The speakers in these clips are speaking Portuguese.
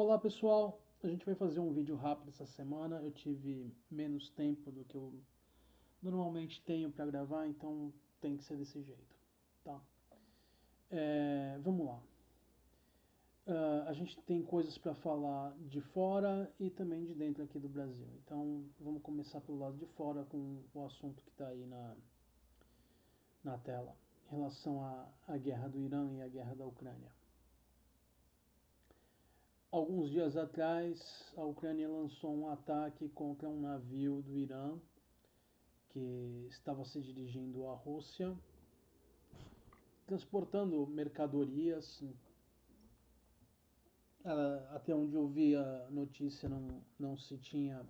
Olá pessoal, a gente vai fazer um vídeo rápido essa semana. Eu tive menos tempo do que eu normalmente tenho para gravar, então tem que ser desse jeito, tá? Vamos lá. A gente tem coisas para falar de fora e também de dentro aqui do Brasil. Então vamos começar pelo lado de fora com o assunto que está aí na tela, em relação à guerra do Irã e à guerra da Ucrânia. Alguns dias atrás, a Ucrânia lançou um ataque contra um navio do Irã que estava se dirigindo à Rússia, transportando mercadorias. Até onde eu vi a notícia, não se tinha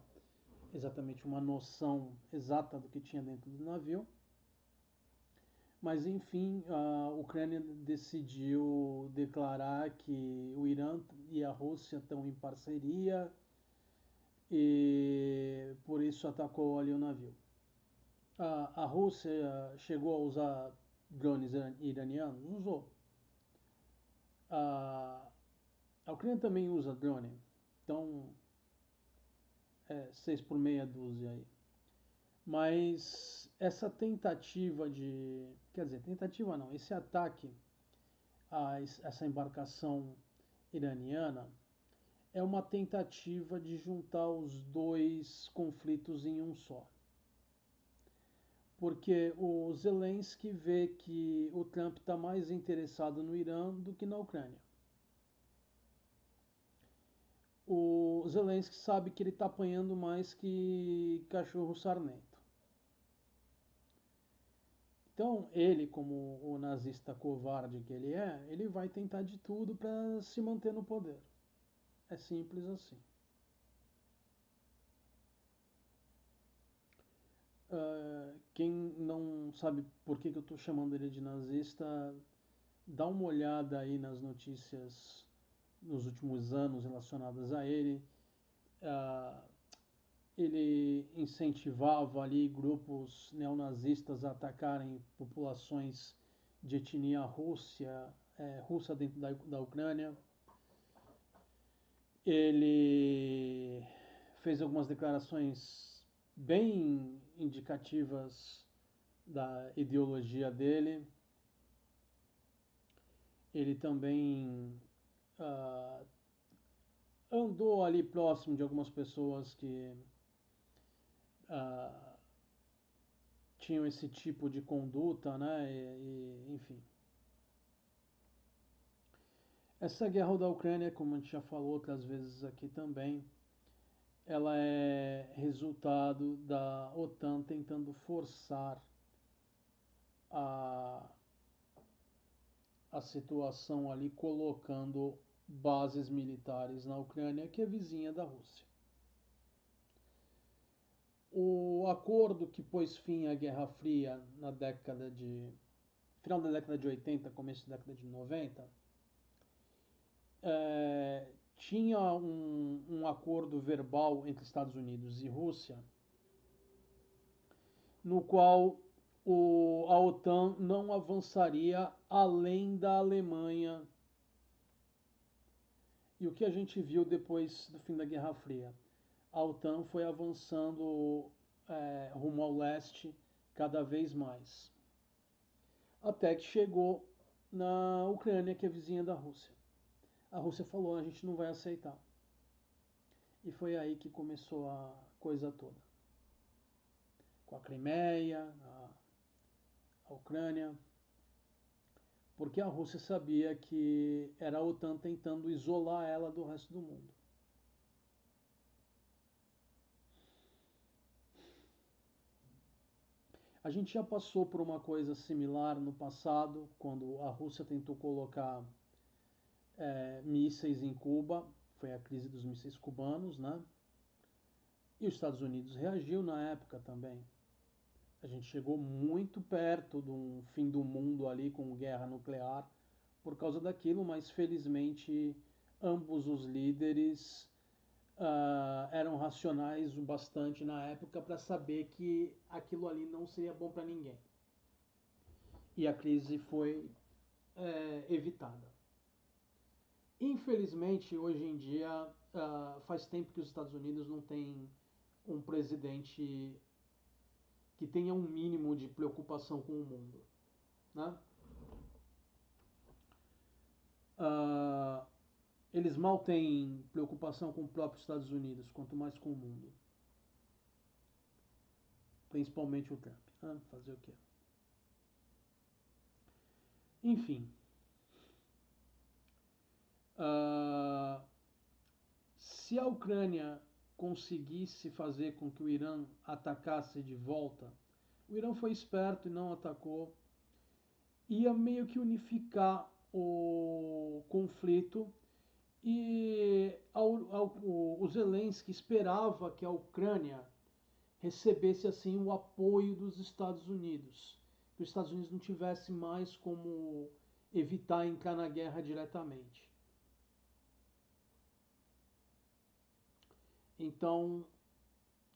exatamente uma noção exata do que tinha dentro do navio. Mas, enfim, a Ucrânia decidiu declarar que o Irã e a Rússia estão em parceria e por isso atacou ali o navio. A Rússia chegou a usar drones iranianos? Usou. A, a Ucrânia também usa drone, então 6 por meia dúzia aí. Mas essa tentativa de. Quer dizer, tentativa não, esse ataque a essa embarcação iraniana é uma tentativa de juntar os dois conflitos em um só. Porque o Zelensky vê que o Trump está mais interessado no Irã do que na Ucrânia. O Zelensky sabe que ele está apanhando mais que cachorro sarnento. Então, ele, como o nazista covarde que ele vai tentar de tudo para se manter no poder. É simples assim. Quem não sabe por que eu estou chamando ele de nazista, dá uma olhada aí nas notícias nos últimos anos relacionadas a ele. Uh, ele incentivava ali grupos neonazistas a atacarem populações de etnia russa dentro da Ucrânia. Ele fez algumas declarações bem indicativas da ideologia dele. Ele também andou ali próximo de algumas pessoas que uh, tinham esse tipo de conduta, né? Enfim. Essa guerra da Ucrânia, como a gente já falou outras vezes aqui também, ela é resultado da OTAN tentando forçar a, a situação ali, colocando bases militares na Ucrânia, que é vizinha da Rússia. O acordo que pôs fim à Guerra Fria na década de final da década de 80, começo da década de 90, tinha um acordo verbal entre Estados Unidos e Rússia, no qual a OTAN não avançaria além da Alemanha. E o que a gente viu depois do fim da Guerra Fria? A OTAN foi avançando rumo ao leste cada vez mais. Até que chegou na Ucrânia, que é vizinha da Rússia. A Rússia falou: a gente não vai aceitar. E foi aí que começou a coisa toda. Com a Crimeia, a Ucrânia, porque a Rússia sabia que era a OTAN tentando isolar ela do resto do mundo. A gente já passou por uma coisa similar no passado, quando a Rússia tentou colocar mísseis em Cuba, foi a crise dos mísseis cubanos, né? E os Estados Unidos reagiu na época também. A gente chegou muito perto de um fim do mundo ali com guerra nuclear por causa daquilo, mas felizmente ambos os líderes eram racionais o bastante na época para saber que aquilo ali não seria bom para ninguém. E a crise foi evitada. Infelizmente, hoje em dia, faz tempo que os Estados Unidos não tem um presidente que tenha um mínimo de preocupação com o mundo, né? Ah, eles mal têm preocupação com o próprio Estados Unidos, quanto mais com o mundo. Principalmente o Trump. Fazer o quê? Enfim. ah, Se a Ucrânia conseguisse fazer com que o Irã atacasse de volta, o Irã foi esperto e não atacou, ia meio que unificar o conflito e o Zelensky esperava que a Ucrânia recebesse assim o apoio dos Estados Unidos, que os Estados Unidos não tivesse mais como evitar entrar na guerra diretamente. Então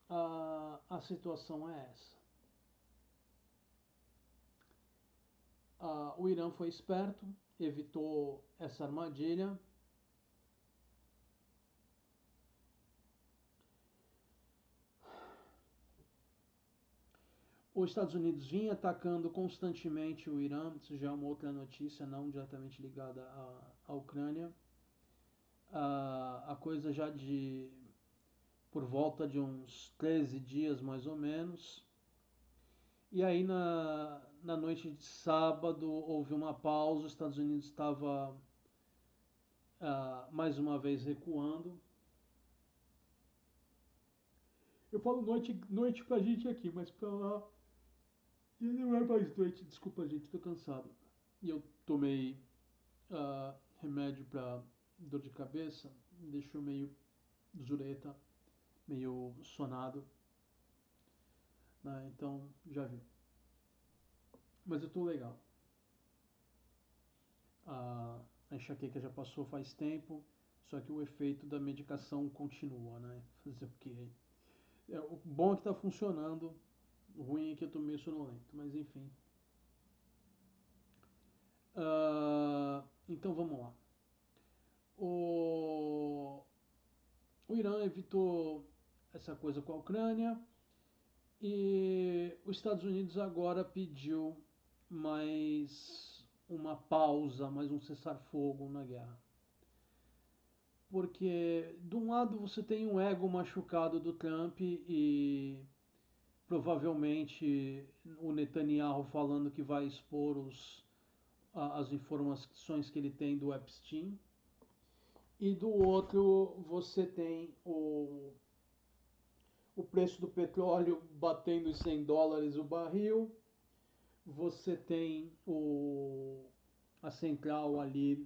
a situação é essa. O Irã foi esperto, evitou essa armadilha. Os Estados Unidos vinha atacando constantemente o Irã, isso já é uma outra notícia, não diretamente ligada à Ucrânia. A coisa já de por volta de uns 13 dias mais ou menos. E aí na noite de sábado houve uma pausa, os Estados Unidos estava mais uma vez recuando. Eu falo noite pra gente aqui, mas pra lá já não é mais noite. Desculpa, gente, tô cansado. E eu tomei remédio pra dor de cabeça, me deixou meio zureta, meio sonado, né? Então já viu. Mas eu tô legal. A enxaqueca já passou faz tempo, só que o efeito da medicação continua, né? Fazer o quê? O bom é que tá funcionando, o ruim é que eu tô meio sonolento, mas enfim. Então vamos lá. O, o Irã evitou essa coisa com a Ucrânia e os Estados Unidos agora pediu mais uma pausa, mais um cessar-fogo na guerra. Porque, de um lado, você tem um ego machucado do Trump e provavelmente o Netanyahu falando que vai expor as informações que ele tem do Epstein. E do outro, você tem o preço do petróleo batendo em $100 o barril. Você tem a central ali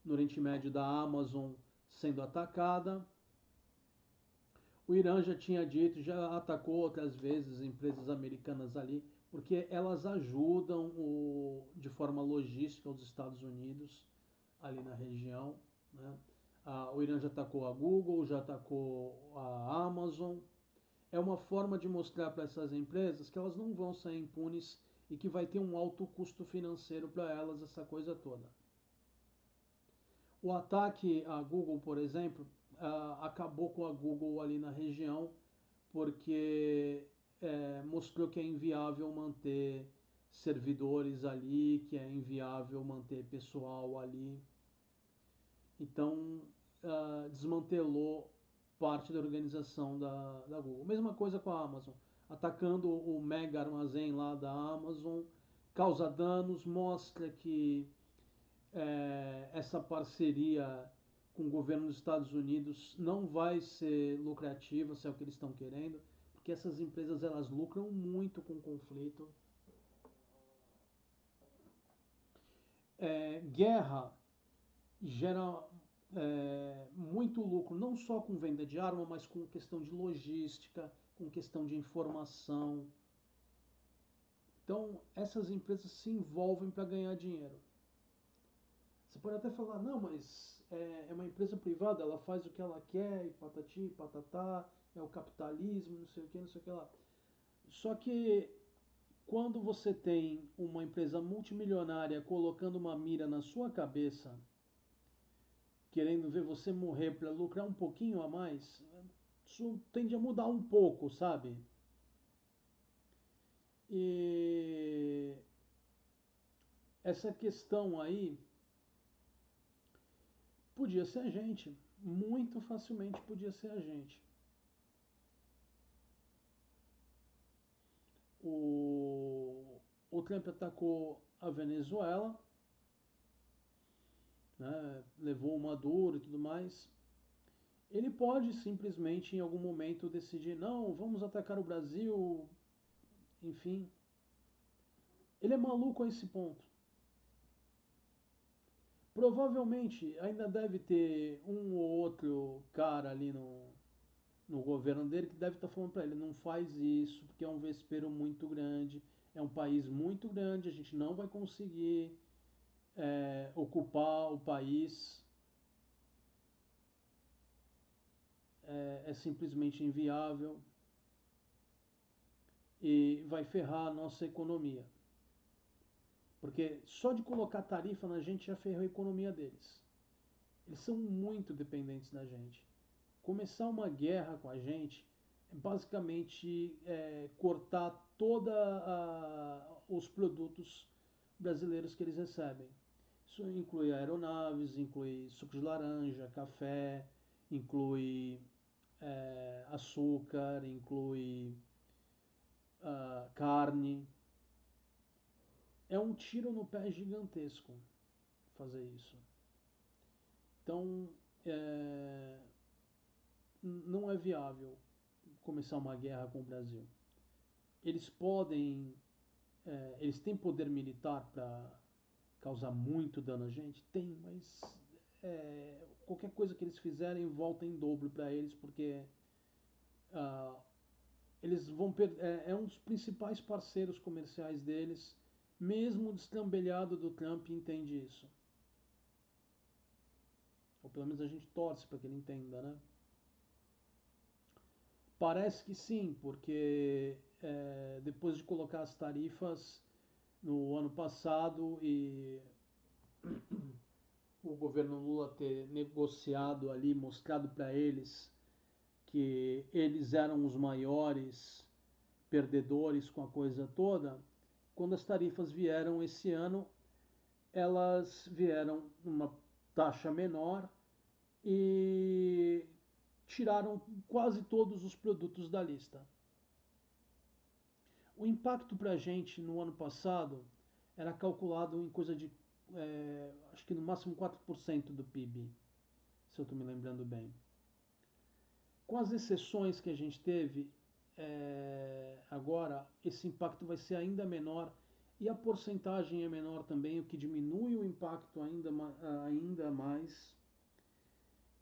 no Oriente Médio da Amazon sendo atacada. O Irã já tinha dito, já atacou outras vezes empresas americanas ali, porque elas ajudam de forma logística os Estados Unidos ali na região, né? O Irã já atacou a Google, já atacou a Amazon. É uma forma de mostrar para essas empresas que elas não vão sair impunes e que vai ter um alto custo financeiro para elas essa coisa toda. O ataque à Google, por exemplo, acabou com a Google ali na região porque mostrou que é inviável manter servidores ali, que é inviável manter pessoal ali. Então, desmantelou parte da organização da Google. Mesma coisa com a Amazon, atacando o mega armazém lá da Amazon, causa danos, mostra que essa parceria com o governo dos Estados Unidos não vai ser lucrativa, se é o que eles estão querendo, porque essas empresas elas lucram muito com o conflito. Guerra gera muito lucro, não só com venda de arma, mas com questão de logística, com questão de informação. Então, essas empresas se envolvem para ganhar dinheiro. Você pode até falar, não, mas é uma empresa privada, ela faz o que ela quer, e patati, patatá, é o capitalismo, não sei o que, não sei o que lá. Só que quando você tem uma empresa multimilionária colocando uma mira na sua cabeça querendo ver você morrer para lucrar um pouquinho a mais, isso tende a mudar um pouco, sabe? E essa questão aí podia ser a gente, muito facilmente podia ser a gente. O Trump atacou a Venezuela, né, levou o Maduro e tudo mais. Ele pode simplesmente em algum momento decidir, não, vamos atacar o Brasil, enfim. Ele é maluco a esse ponto. Provavelmente ainda deve ter um ou outro cara ali no governo dele que deve estar falando para ele, não faz isso, porque é um vespeiro muito grande, é um país muito grande, a gente não vai conseguir ocupar o país, é simplesmente inviável e vai ferrar a nossa economia. Porque só de colocar tarifa na gente já ferrou a economia deles. Eles são muito dependentes da gente. Começar uma guerra com a gente é basicamente cortar todos os produtos brasileiros que eles recebem. Isso inclui aeronaves, inclui suco de laranja, café, inclui açúcar, inclui carne. É um tiro no pé gigantesco fazer isso. Então, é, não é viável começar uma guerra com o Brasil. Eles podem, eles têm poder militar para causar muito dano a gente? Tem, mas qualquer coisa que eles fizerem volta em dobro para eles, porque ah, eles vão perder. É um dos principais parceiros comerciais deles, mesmo o destrambelhado do Trump entende isso. Ou pelo menos a gente torce para que ele entenda, né? Parece que sim, porque depois de colocar as tarifas no ano passado e o governo Lula ter negociado ali, mostrado para eles que eles eram os maiores perdedores com a coisa toda, quando as tarifas vieram esse ano, elas vieram numa taxa menor e tiraram quase todos os produtos da lista. O impacto para a gente no ano passado era calculado em coisa de, acho que no máximo 4% do PIB, se eu estou me lembrando bem. Com as exceções que a gente teve, agora esse impacto vai ser ainda menor e a porcentagem é menor também, o que diminui o impacto ainda mais.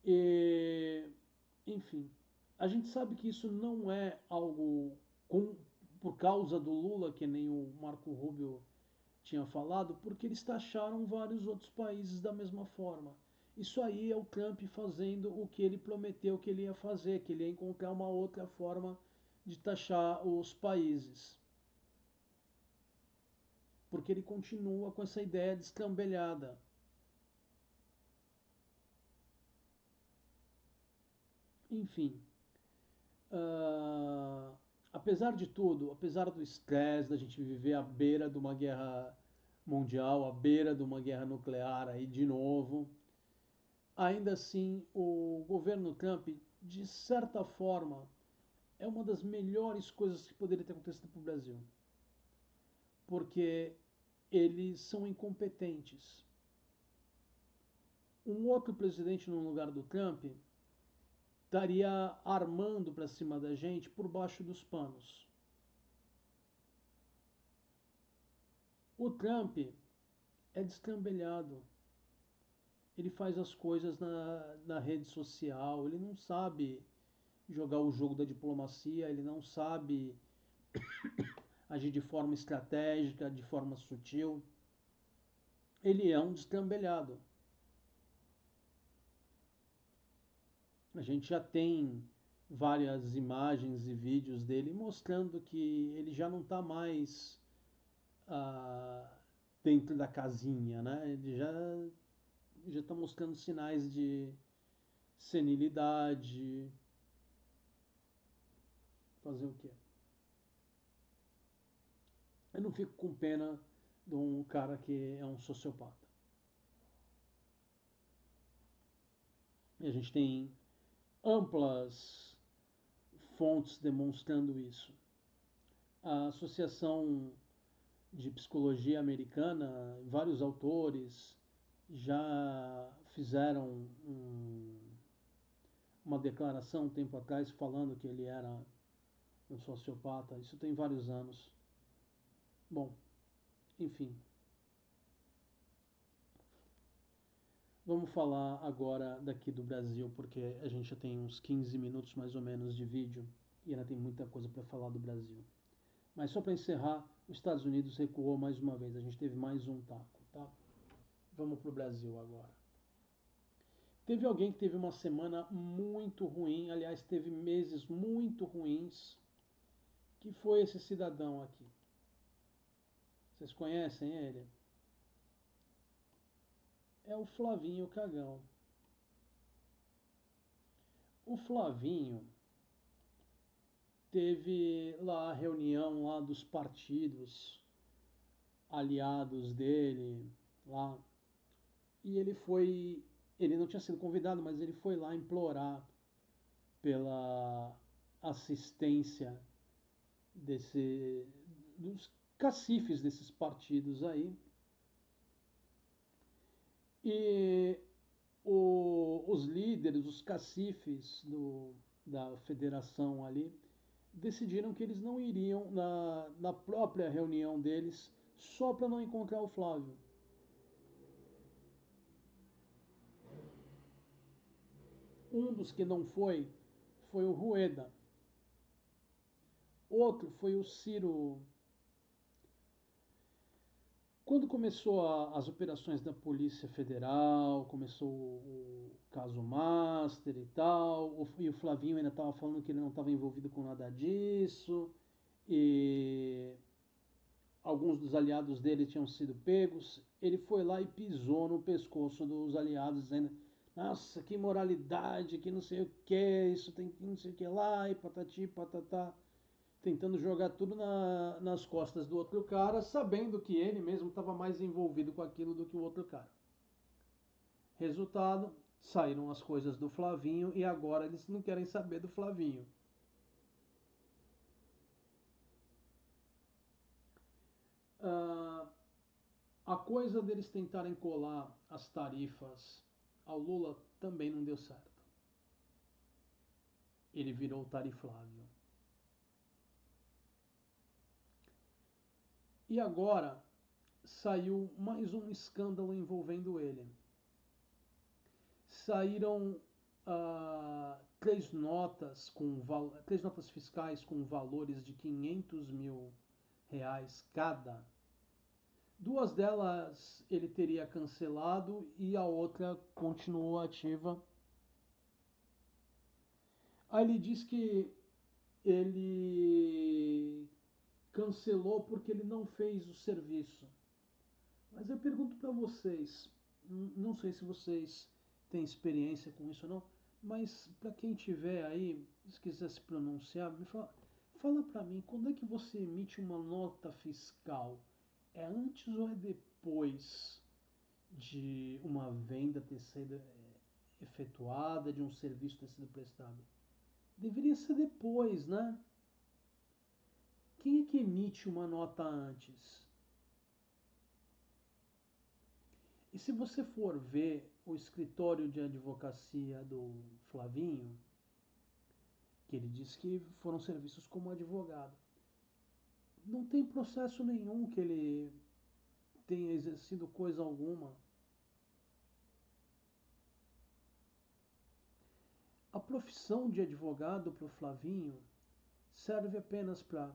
E, enfim, a gente sabe que isso não é algo por causa do Lula, que nem o Marco Rubio tinha falado, porque eles taxaram vários outros países da mesma forma. Isso aí é o Trump fazendo o que ele prometeu que ele ia fazer, que ele ia encontrar uma outra forma de taxar os países. Porque ele continua com essa ideia destrambelhada. Enfim, uh, apesar de tudo, apesar do estresse da gente viver à beira de uma guerra mundial, à beira de uma guerra nuclear aí de novo, ainda assim o governo Trump, de certa forma, é uma das melhores coisas que poderia ter acontecido para o Brasil. Porque eles são incompetentes. Um outro presidente no lugar do Trump estaria armando para cima da gente por baixo dos panos. O Trump é destrambelhado. Ele faz as coisas na rede social, ele não sabe jogar o jogo da diplomacia, ele não sabe agir de forma estratégica, de forma sutil. Ele é um destrambelhado. A gente já tem várias imagens e vídeos dele mostrando que ele já não está mais ah, dentro da casinha, né? Ele já já está mostrando sinais de senilidade. Fazer o quê? Eu não fico com pena de um cara que é um sociopata. E a gente tem amplas fontes demonstrando isso. A Associação de Psicologia Americana, vários autores já fizeram uma declaração um tempo atrás falando que ele era um sociopata. Isso tem vários anos. Bom, enfim. Vamos falar agora daqui do Brasil, porque a gente já tem uns 15 minutos mais ou menos de vídeo e ainda tem muita coisa para falar do Brasil. Mas só para encerrar, os Estados Unidos recuou mais uma vez. A gente teve mais um taco, tá? Vamos para o Brasil agora. Teve alguém que teve uma semana muito ruim, aliás, teve meses muito ruins, que foi esse cidadão aqui. Vocês conhecem ele? É o Flavinho Cagão. O Flavinho teve lá a reunião lá dos partidos aliados dele lá, e ele não tinha sido convidado, mas ele foi lá implorar pela assistência dos cacifes desses partidos aí. E os líderes, os cacifes da federação ali, decidiram que eles não iriam na própria reunião deles só para não encontrar o Flávio. Um dos que não foi o Rueda. Outro foi o Ciro. Quando começou as operações da Polícia Federal, começou o caso Master e tal, e o Flavinho ainda estava falando que ele não estava envolvido com nada disso, e alguns dos aliados dele tinham sido pegos, ele foi lá e pisou no pescoço dos aliados, dizendo: nossa, que moralidade, que não sei o que, isso tem que não sei o que lá, e patati patatá, tentando jogar tudo nas costas do outro cara, sabendo que ele mesmo estava mais envolvido com aquilo do que o outro cara. Resultado, saíram as coisas do Flavinho e agora eles não querem saber do Flavinho. Uh, a coisa deles tentarem colar as tarifas ao Lula também não deu certo. Ele virou o Tariflávio. E agora saiu mais um escândalo envolvendo ele. Saíram três notas fiscais com valores de 500 mil reais cada. Duas delas ele teria cancelado e a outra continuou ativa. Aí ele diz que ele cancelou porque ele não fez o serviço. Mas eu pergunto para vocês, não sei se vocês têm experiência com isso ou não, mas para quem tiver aí, se quiser se pronunciar, fala para mim, quando é que você emite uma nota fiscal? É antes ou é depois de uma venda ter sido efetuada, de um serviço ter sido prestado? Deveria ser depois, né? Quem é que emite uma nota antes? E se você for ver o escritório de advocacia do Flavinho, que ele diz que foram serviços como advogado, não tem processo nenhum que ele tenha exercido coisa alguma. A profissão de advogado para o Flavinho serve apenas para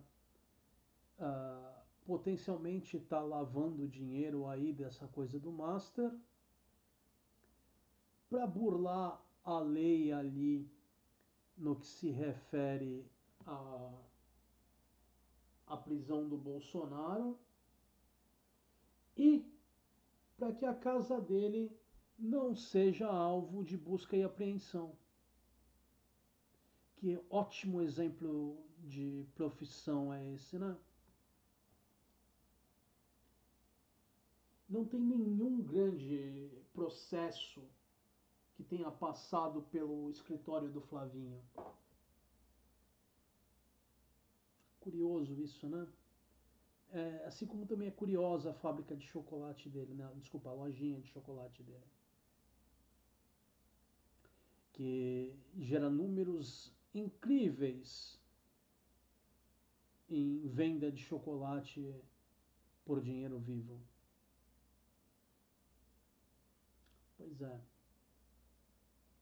potencialmente estar lavando dinheiro aí dessa coisa do Master, para burlar a lei ali no que se refere à prisão do Bolsonaro e para que a casa dele não seja alvo de busca e apreensão. Que ótimo exemplo de profissão é esse, né? Não tem nenhum grande processo que tenha passado pelo escritório do Flavinho. Curioso isso, né? Assim como também é curiosa a fábrica de chocolate dele, né? Desculpa, a lojinha de chocolate dele. Que gera números incríveis em venda de chocolate por dinheiro vivo. Pois é,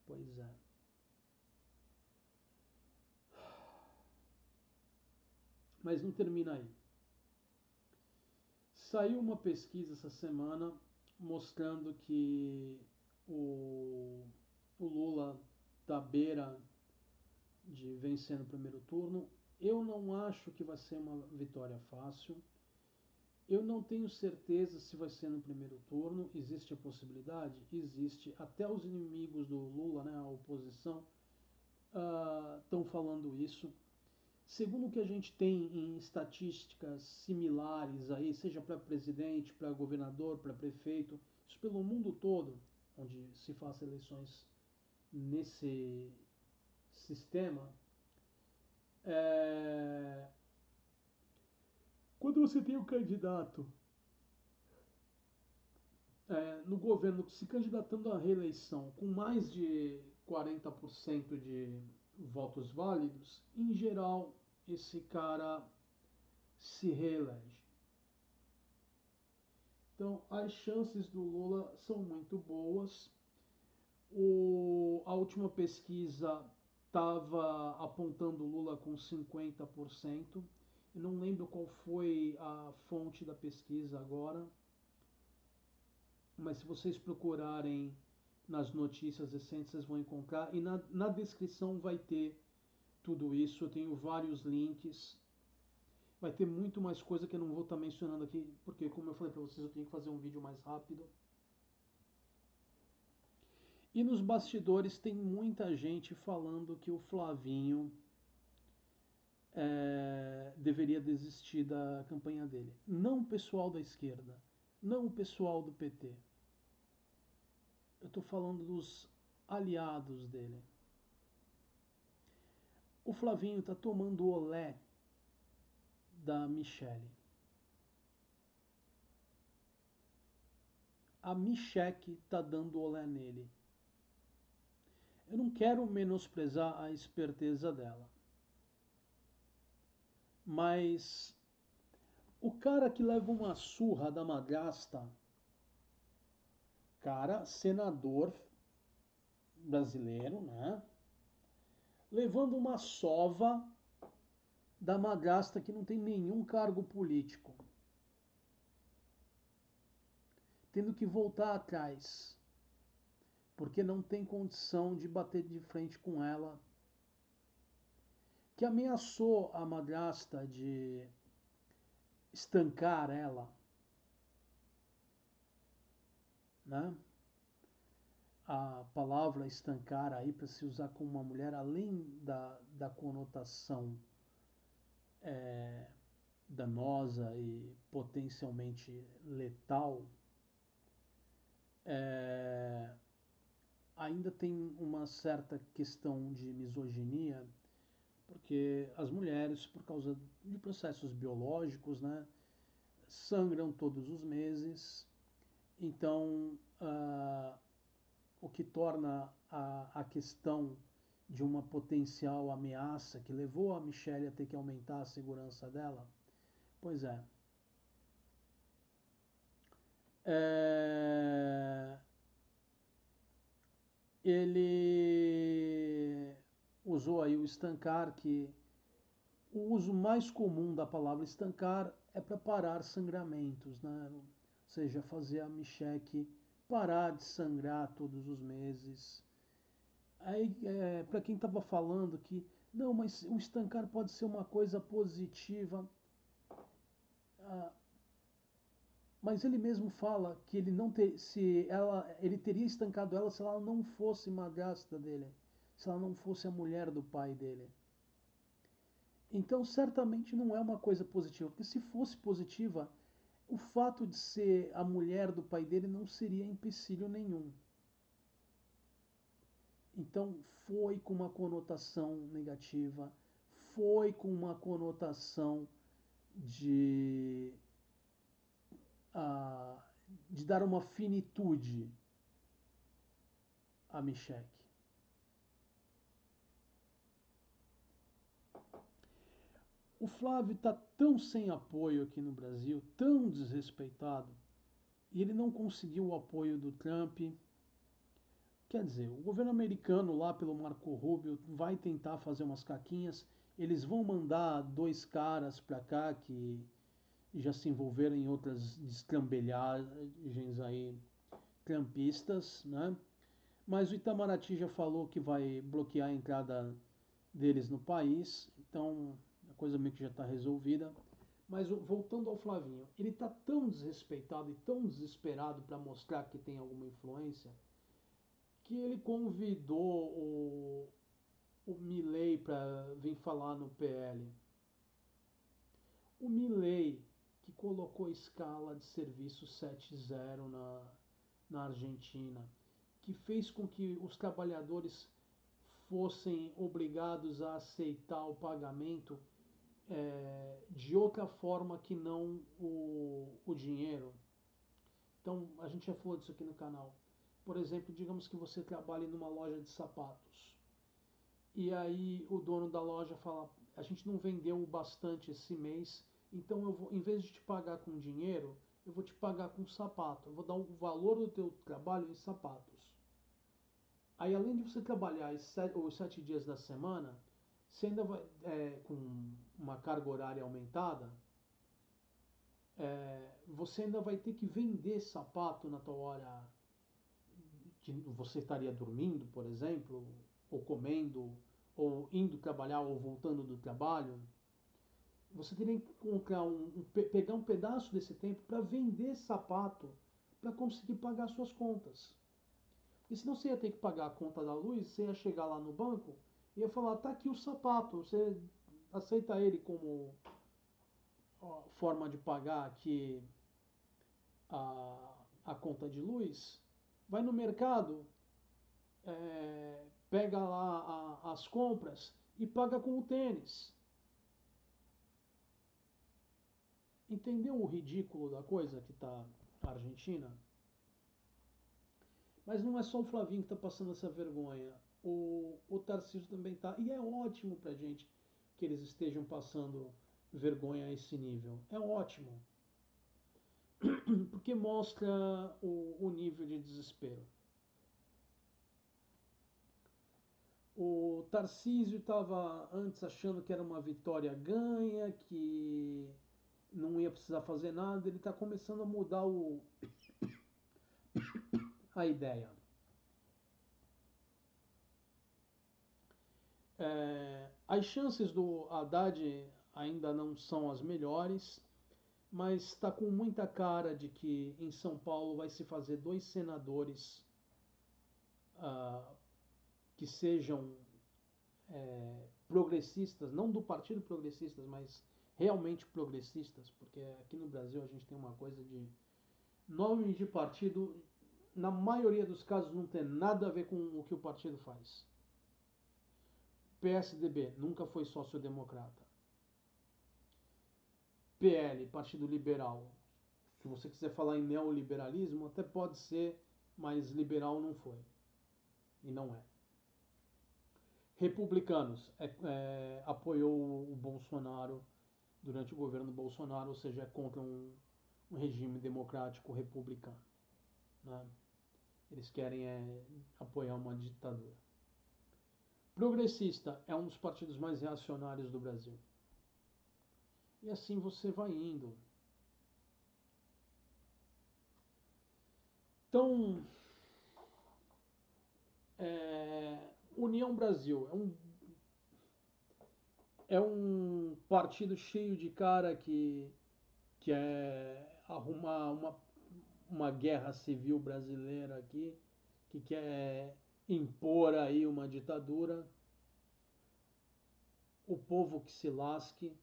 pois é. Mas não termina aí. Saiu uma pesquisa essa semana mostrando que o, o Lula está à beira de vencer no primeiro turno. Eu não acho que vai ser uma vitória fácil. Eu não tenho certeza se vai ser no primeiro turno. Existe a possibilidade? Existe. Até os inimigos do Lula, né, a oposição, estão falando isso. Segundo o que a gente tem em estatísticas similares aí, seja para presidente, para governador, para prefeito, isso pelo mundo todo, onde se faz eleições nesse sistema, é... quando você tem um candidato no governo se candidatando à reeleição com mais de 40% de votos válidos, em geral, esse cara se reelege. Então, as chances do Lula são muito boas. A última pesquisa estava apontando o Lula com 50%. Eu não lembro qual foi a fonte da pesquisa agora, mas se vocês procurarem nas notícias recentes, vocês vão encontrar. E na descrição vai ter tudo isso. Eu tenho vários links. Vai ter muito mais coisa que eu não vou estar mencionando aqui, porque, como eu falei para vocês, eu tenho que fazer um vídeo mais rápido. E nos bastidores tem muita gente falando que o Flavinho deveria desistir da campanha dele. Não o pessoal da esquerda, não o pessoal do PT. Eu estou falando dos aliados dele. O Flavinho está tomando olé da Michele. A Michele está dando olé nele. Eu não quero menosprezar a esperteza dela. Mas o cara que leva uma surra da madrasta, cara, senador brasileiro, né? Levando uma sova da madrasta que não tem nenhum cargo político. Tendo que voltar atrás, porque não tem condição de bater de frente com ela. Que ameaçou a madrasta de estancar ela, né? A palavra estancar aí para se usar com uma mulher, além da conotação danosa e potencialmente letal, é, ainda tem uma certa questão de misoginia, porque as mulheres, por causa de processos biológicos, né, sangram todos os meses, então o que torna a questão de uma potencial ameaça que levou a Michelle a ter que aumentar a segurança dela. Pois é. Ele usou aí o estancar, que o uso mais comum da palavra estancar é para parar sangramentos, né? Ou seja, fazer a Michelle parar de sangrar todos os meses. Aí, para quem estava falando que não, mas o estancar pode ser uma coisa positiva, Mas ele mesmo fala que ele não ter, se ela, ele teria estancado ela se ela não fosse madrasta dele, se ela não fosse a mulher do pai dele. Então, certamente não é uma coisa positiva, porque se fosse positiva, o fato de ser a mulher do pai dele não seria empecilho nenhum. Então, foi com uma conotação negativa, foi com uma conotação de, uh, de dar uma finitude a Micheque. O Flávio está tão sem apoio aqui no Brasil, tão desrespeitado, e ele não conseguiu o apoio do Trump. Quer dizer, o governo americano lá pelo Marco Rubio vai tentar fazer umas caquinhas. Eles vão mandar dois caras para cá que já se envolveram em outras descambelhagens aí trumpistas, né? Mas o Itamaraty já falou que vai bloquear a entrada deles no país, então a coisa meio que já está resolvida. Mas voltando ao Flavinho, ele está tão desrespeitado e tão desesperado para mostrar que tem alguma influência que ele convidou o Milley para vir falar no PL. O Milley, que colocou escala de serviço 7.0 na Argentina, que fez com que os trabalhadores fossem obrigados a aceitar o pagamento de outra forma que não o dinheiro. Então, a gente já falou disso aqui no canal. Por exemplo, digamos que você trabalhe numa loja de sapatos. E aí o dono da loja fala: a gente não vendeu o bastante esse mês, então eu vou, em vez de te pagar com dinheiro, eu vou te pagar com sapato. Eu vou dar o valor do teu trabalho em sapatos. Aí, além de você trabalhar os 7 dias da semana, você ainda vai, com uma carga horária aumentada, você ainda vai ter que vender sapato na tua hora que você estaria dormindo, por exemplo, ou comendo, ou indo trabalhar, ou voltando do trabalho. Você teria que pegar um pedaço desse tempo para vender sapato para conseguir pagar suas contas. Porque senão você ia ter que pagar a conta da luz, você ia chegar lá no banco e ia falar: tá aqui o sapato, você aceita ele como forma de pagar aqui a conta de luz? Vai no mercado, pega lá as compras e paga com o tênis. Entendeu o ridículo da coisa que está a Argentina? Mas não é só o Flavinho que está passando essa vergonha. O Tarcísio também está. E é ótimo para a gente que eles estejam passando vergonha a esse nível. É ótimo. Porque mostra o nível de desespero. O Tarcísio estava antes achando que era uma vitória ganha, que não ia precisar fazer nada. Ele está começando a mudar a ideia. As chances do Haddad ainda não são as melhores, mas está com muita cara de que em São Paulo vai se fazer 2 senadores que sejam progressistas, não do Partido Progressistas, mas realmente progressistas, porque aqui no Brasil a gente tem uma coisa de nome de partido, na maioria dos casos não tem nada a ver com o que o partido faz. PSDB nunca foi social-democrata. PL, Partido Liberal. Se você quiser falar em neoliberalismo, até pode ser, mas liberal não foi. E não é. Republicanos apoiou o Bolsonaro durante o governo Bolsonaro, ou seja, é contra um regime democrático republicano. Né? Eles querem apoiar uma ditadura. Progressista é um dos partidos mais reacionários do Brasil. E assim você vai indo. Então, União Brasil é um partido cheio de cara que é arrumar uma guerra civil brasileira aqui, que quer impor aí uma ditadura, o povo que se lasque.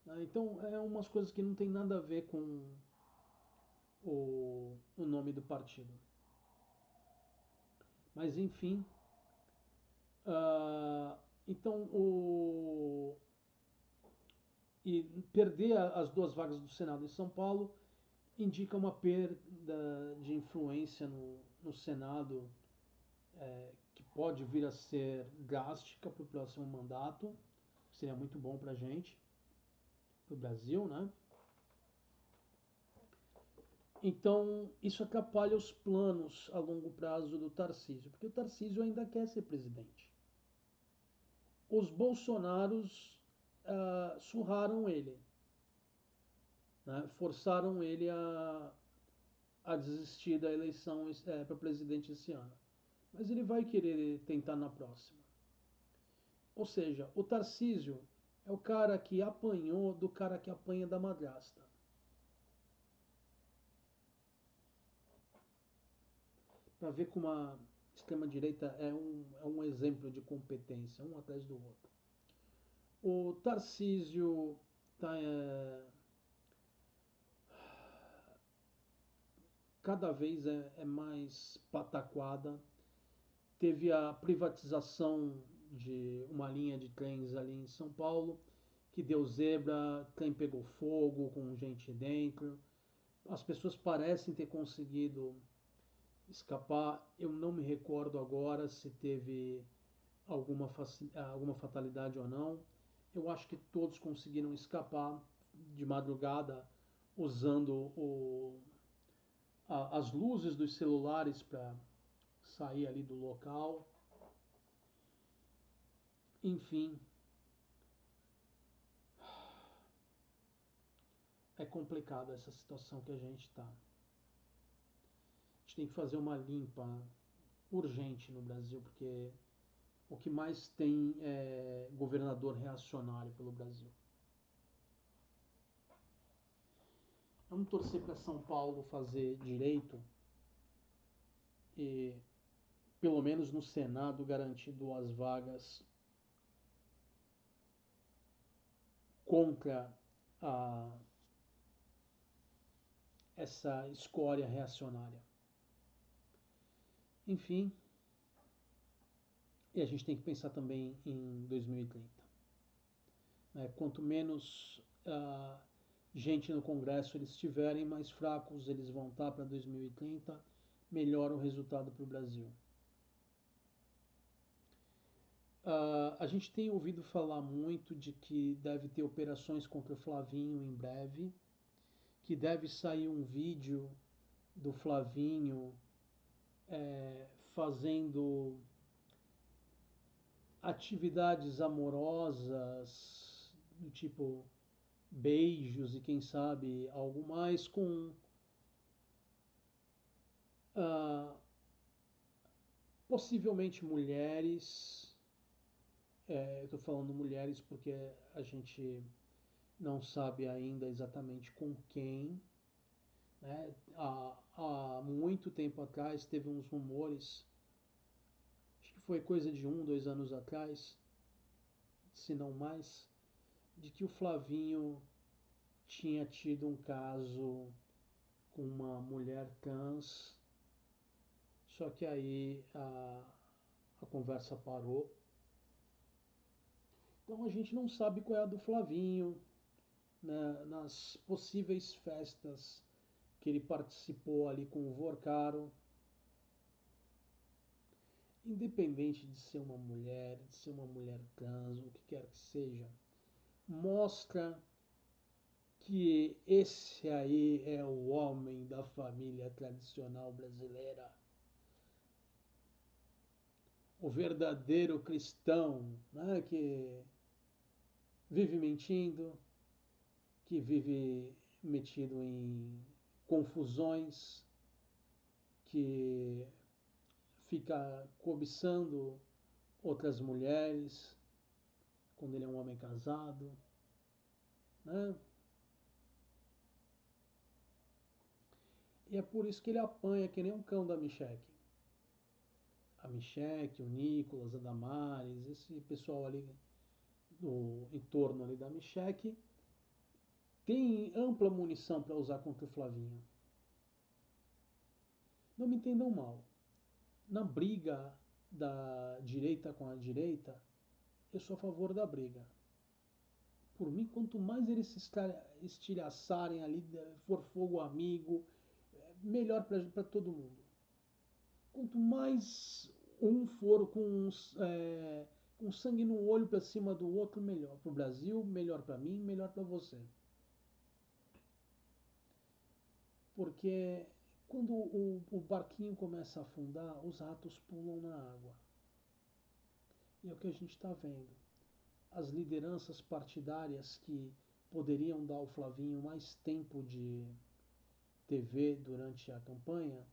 Né? Então, é umas coisas que não tem nada a ver com o nome do partido. Mas, enfim, então e perder as duas vagas do Senado em São Paulo indica uma perda de influência no Senado, que pode vir a ser drástica para o próximo mandato. Seria muito bom para a gente, para o Brasil, né? Então, isso atrapalha os planos a longo prazo do Tarcísio, porque o Tarcísio ainda quer ser presidente. Os Bolsonaros surraram ele, né? Forçaram ele a desistir da eleição para presidente esse ano. Mas ele vai querer tentar na próxima. Ou seja, o Tarcísio é o cara que apanhou do cara que apanha da madrasta. Para ver como a extrema-direita é um exemplo de competência, um atrás do outro. O Tarcísio tá, cada vez é mais pataquada. Teve a privatização de uma linha de trens ali em São Paulo, que deu zebra, trem pegou fogo com gente dentro. As pessoas parecem ter conseguido escapar. Eu não me recordo agora se teve alguma fatalidade ou não. Eu acho que todos conseguiram escapar de madrugada usando as luzes dos celulares para sair ali do local. Enfim, é complicado essa situação que a gente está. A gente tem que fazer uma limpa urgente no Brasil, porque o que mais tem é governador reacionário pelo Brasil. Vamos torcer para São Paulo fazer direito e, pelo menos no Senado, garantir 2 vagas contra essa escória reacionária. Enfim, e a gente tem que pensar também em 2030. Quanto menos gente no Congresso eles tiverem, mais fracos eles vão estar para 2030, melhor o resultado para o Brasil. A gente tem ouvido falar muito de que deve ter operações contra o Flavinho em breve, que deve sair um vídeo do Flavinho fazendo atividades amorosas, do tipo beijos e quem sabe algo mais com possivelmente mulheres. Eu estou falando mulheres porque a gente não sabe ainda exatamente com quem. Né? Há muito tempo atrás teve uns rumores, acho que foi coisa de 2 anos atrás, se não mais, de que o Flavinho tinha tido um caso com uma mulher trans, só que aí a conversa parou. Então a gente não sabe qual é a do Flavinho, né? Nas possíveis festas que ele participou ali com o Vorcaro. Independente de ser uma mulher, de ser uma mulher trans, o que quer que seja, mostra que esse aí é o homem da família tradicional brasileira. O verdadeiro cristão, né, que vive mentindo, que vive metido em confusões, que fica cobiçando outras mulheres quando ele é um homem casado, né? E é por isso que ele apanha que nem um cão da Micheque. A Micheque, o Nicolas, a Damares, esse pessoal ali no entorno ali da Micheque tem ampla munição para usar contra o Flavinho. Não me entendam mal. Na briga da direita com a direita, eu sou a favor da briga. Por mim, quanto mais eles se estilhaçarem ali, for fogo amigo, melhor para todo mundo. Quanto mais um for com sangue no olho para cima do outro, melhor para o Brasil, melhor para mim, melhor para você. Porque quando o barquinho começa a afundar, os ratos pulam na água. E é o que a gente está vendo. As lideranças partidárias que poderiam dar ao Flavinho mais tempo de TV durante a campanha,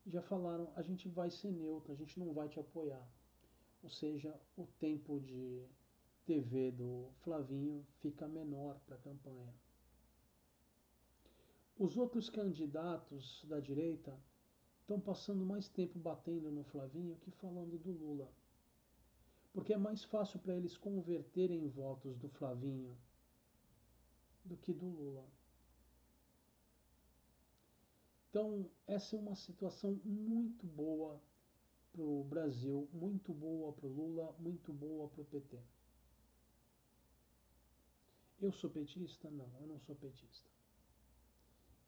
já falaram, a gente vai ser neutro, a gente não vai te apoiar. Ou seja, o tempo de TV do Flavinho fica menor para a campanha. Os outros candidatos da direita estão passando mais tempo batendo no Flavinho que falando do Lula. Porque é mais fácil para eles converterem votos do Flavinho do que do Lula. Então, essa é uma situação muito boa para o Brasil, muito boa para o Lula, muito boa para o PT. Eu sou petista? Não, eu não sou petista.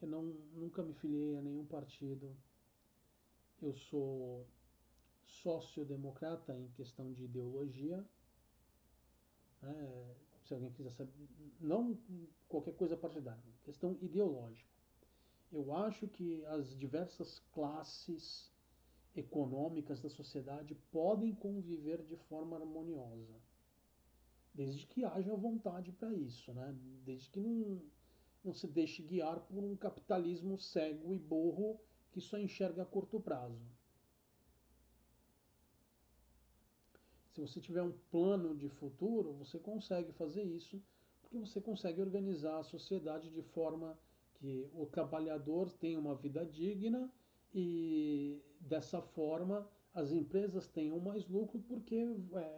Eu nunca me filiei a nenhum partido. Eu sou sócio-democrata em questão de ideologia. Né? Se alguém quiser saber, não qualquer coisa partidária, questão ideológica. Eu acho que as diversas classes econômicas da sociedade podem conviver de forma harmoniosa, desde que haja vontade para isso, né? Desde que não se deixe guiar por um capitalismo cego e burro que só enxerga a curto prazo. Se você tiver um plano de futuro, você consegue fazer isso, porque você consegue organizar a sociedade de forma que o trabalhador tenha uma vida digna e dessa forma as empresas tenham mais lucro, porque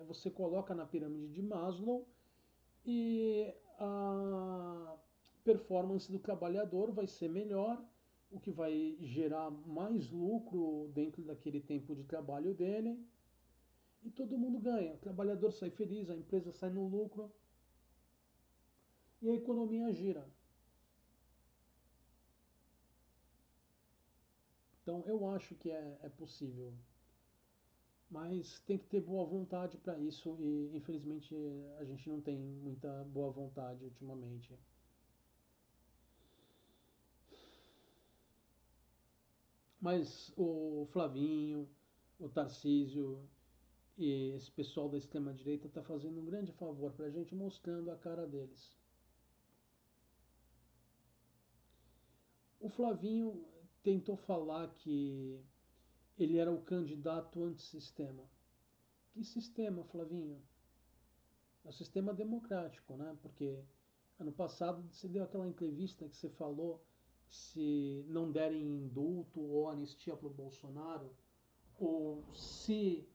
você coloca na pirâmide de Maslow e a performance do trabalhador vai ser melhor, o que vai gerar mais lucro dentro daquele tempo de trabalho dele e todo mundo ganha. O trabalhador sai feliz, a empresa sai no lucro e a economia gira. Então eu acho que é possível, mas tem que ter boa vontade para isso e infelizmente a gente não tem muita boa vontade ultimamente. Mas o Flavinho, o Tarcísio e esse pessoal da extrema direita está fazendo um grande favor para a gente, mostrando a cara deles. O Flavinho tentou falar que ele era o candidato antissistema. Que sistema, Flavinho? É o sistema democrático, né? Porque ano passado você deu aquela entrevista que você falou se não derem indulto ou anistia para o Bolsonaro, ou se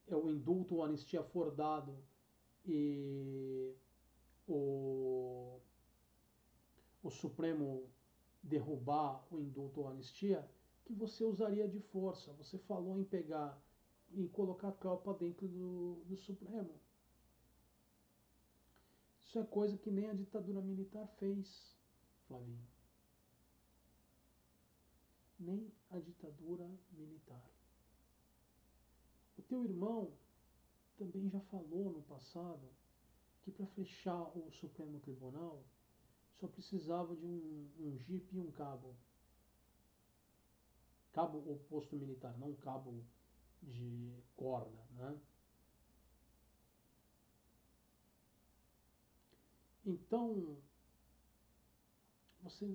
o indulto ou anistia for dado e o, o Supremo derrubar o indulto ou anistia, que você usaria de força. Você falou em pegar e colocar a tropa dentro do Supremo. Isso é coisa que nem a ditadura militar fez, Flavinho. Nem a ditadura militar. O teu irmão também já falou no passado que para fechar o Supremo Tribunal só precisava de um jipe e um cabo. Cabo ou posto militar, não cabo de corda, né? Então, você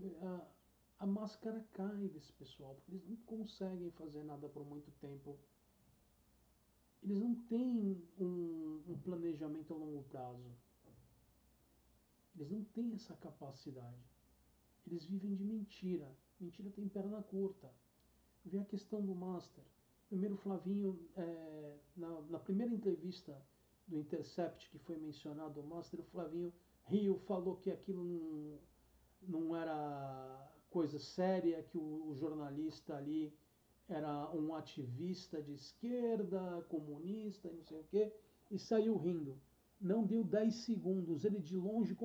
a máscara cai desse pessoal, porque eles não conseguem fazer nada por muito tempo. Eles não têm um planejamento a longo prazo. Eles não têm essa capacidade. Eles vivem de mentira. Mentira tem perna curta. Vem a questão do Master. Primeiro, Flavinho, na primeira entrevista do Intercept que foi mencionado o Master, o Flavinho riu, falou que aquilo não era coisa séria, que o jornalista ali era um ativista de esquerda, comunista, não sei o quê, e saiu rindo. Não deu 10 segundos, ele de longe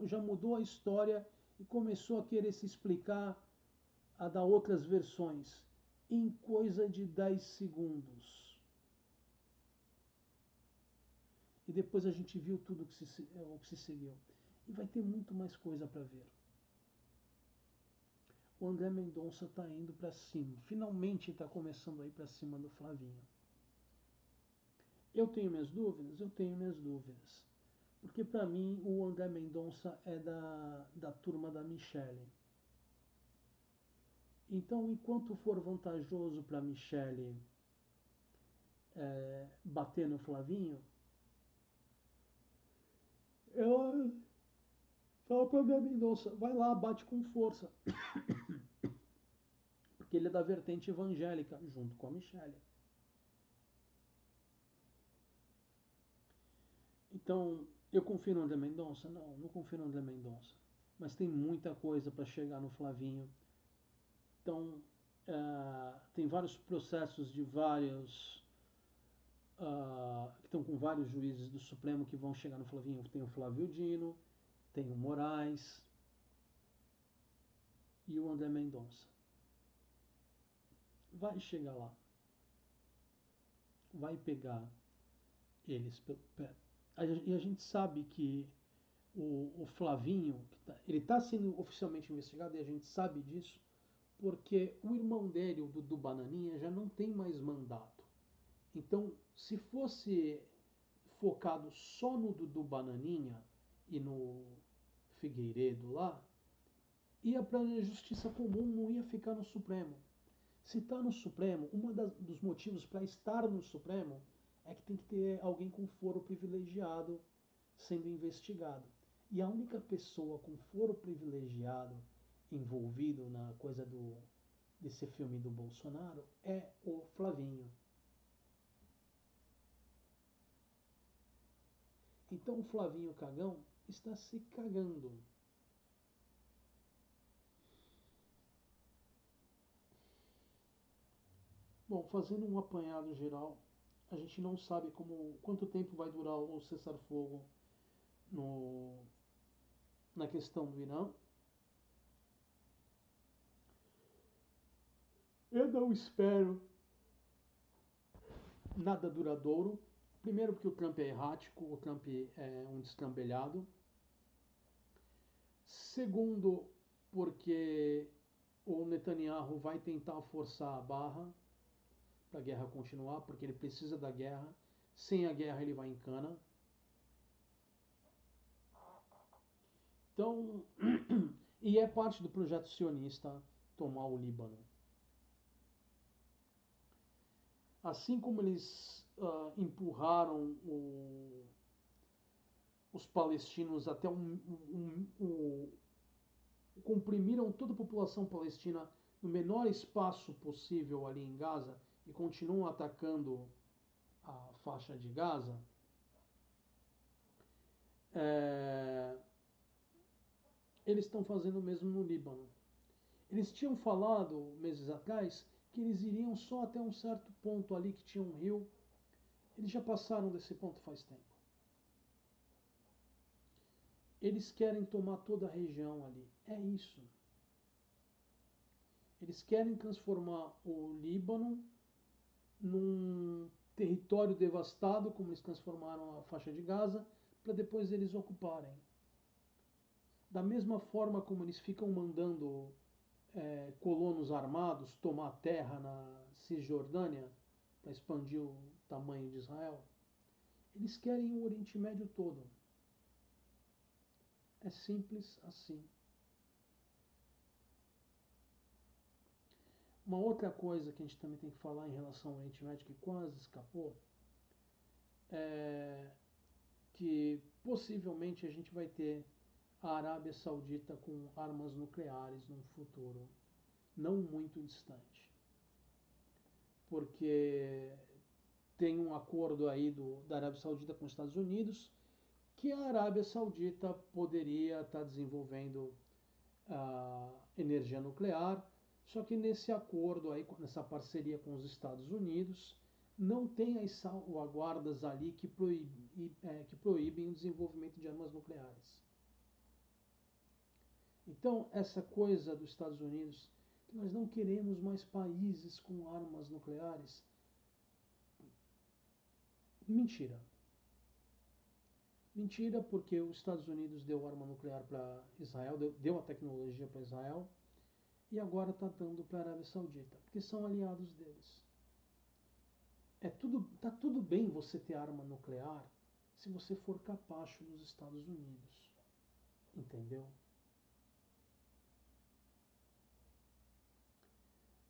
já mudou a história e começou a querer se explicar, a dar outras versões, em coisa de 10 segundos. E depois a gente viu tudo o que se seguiu. E vai ter muito mais coisa para ver. O André Mendonça está indo para cima. Finalmente está começando a ir para cima do Flavinho. Eu tenho minhas dúvidas? Eu tenho minhas dúvidas. Porque para mim o André Mendonça é da turma da Michelle. Então, enquanto for vantajoso para a Michelle bater no Flavinho, ela fala para André Mendonça, vai lá, bate com força. Porque ele é da vertente evangélica, junto com a Michelle. Então, eu confio no André Mendonça? Não, não confio no André Mendonça. Mas tem muita coisa para chegar no Flavinho. Então, tem vários processos de vários. Que estão com vários juízes do Supremo que vão chegar no Flavinho. Tem o Flávio Dino, tem o Moraes e o André Mendonça. Vai chegar lá. Vai pegar eles pelo pé. E a gente sabe que o Flavinho, ele está sendo oficialmente investigado e a gente sabe disso, porque o irmão dele, o Dudu Bananinha, já não tem mais mandato. Então, se fosse focado só no Dudu Bananinha e no Figueiredo lá, ia para a justiça comum, não ia ficar no Supremo. Se está no Supremo, dos motivos para estar no Supremo é que tem que ter alguém com foro privilegiado sendo investigado. E a única pessoa com foro privilegiado envolvido na coisa desse filme do Bolsonaro é o Flavinho. Então o Flavinho Cagão está se cagando. Bom, fazendo um apanhado geral, a gente não sabe quanto tempo vai durar o cessar-fogo na questão do Irã. Eu não espero nada duradouro. Primeiro porque o Trump é errático, o Trump é um destrambelhado. Segundo, porque o Netanyahu vai tentar forçar a barra para a guerra continuar, porque ele precisa da guerra. Sem a guerra ele vai em cana. Então, e é parte do projeto sionista tomar o Líbano. Assim como eles empurraram os palestinos até comprimiram toda a população palestina no menor espaço possível ali em Gaza e continuam atacando a faixa de Gaza, eles estão fazendo o mesmo no Líbano. Eles tinham falado meses atrás que eles iriam só até um certo ponto ali que tinha um rio. Eles já passaram desse ponto faz tempo. Eles querem tomar toda a região ali. É isso. Eles querem transformar o Líbano num território devastado, como eles transformaram a faixa de Gaza, para depois eles ocuparem. Da mesma forma como eles ficam mandando colonos armados tomar terra na Cisjordânia para expandir o tamanho de Israel, eles querem o Oriente Médio todo. É simples assim. Uma outra coisa que a gente também tem que falar em relação ao Oriente Médio, que quase escapou, é que possivelmente a gente vai ter a Arábia Saudita com armas nucleares no futuro. não muito distante. Porque tem um acordo aí da Arábia Saudita com os Estados Unidos, que a Arábia Saudita poderia estar desenvolvendo energia nuclear, só que nesse acordo aí, nessa parceria com os Estados Unidos, não tem as salvaguardas ali que proíbem o desenvolvimento de armas nucleares. Então, essa coisa dos Estados Unidos, que nós não queremos mais países com armas nucleares, mentira. Mentira, porque os Estados Unidos deu arma nuclear para Israel, deu a tecnologia para Israel, e agora está dando para a Arábia Saudita, porque são aliados deles. Tá tudo bem você ter arma nuclear se você for capacho dos Estados Unidos. Entendeu?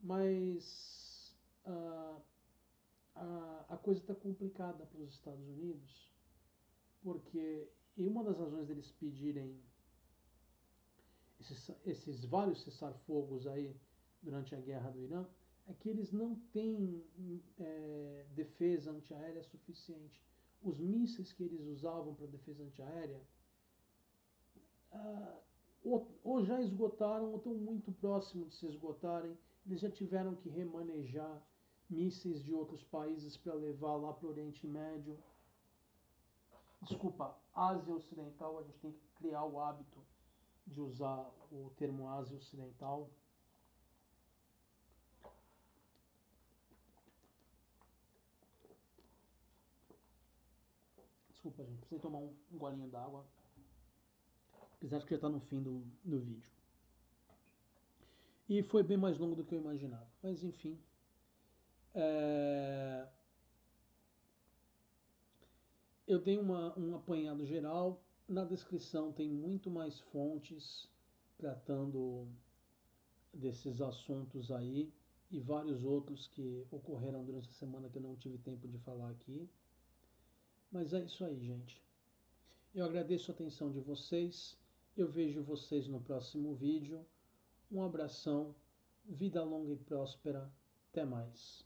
Mas a coisa está complicada para os Estados Unidos, porque e uma das razões deles pedirem esses vários cessar-fogos aí durante a guerra do Irã é que eles não têm defesa antiaérea suficiente. Os mísseis que eles usavam para defesa antiaérea ou já esgotaram ou estão muito próximos de se esgotarem. Eles já tiveram que remanejar mísseis de outros países para levar lá para o Oriente Médio. Desculpa, Ásia Ocidental, a gente tem que criar o hábito de usar o termo Ásia Ocidental. Desculpa, gente, precisei tomar um golinho d'água. Apesar de que já está no fim do vídeo. E foi bem mais longo do que eu imaginava. Mas enfim. Eu dei um apanhado geral. Na descrição tem muito mais fontes tratando desses assuntos aí e vários outros que ocorreram durante a semana que eu não tive tempo de falar aqui. Mas é isso aí, gente. Eu agradeço a atenção de vocês. Eu vejo vocês no próximo vídeo. Um abração, vida longa e próspera. Até mais.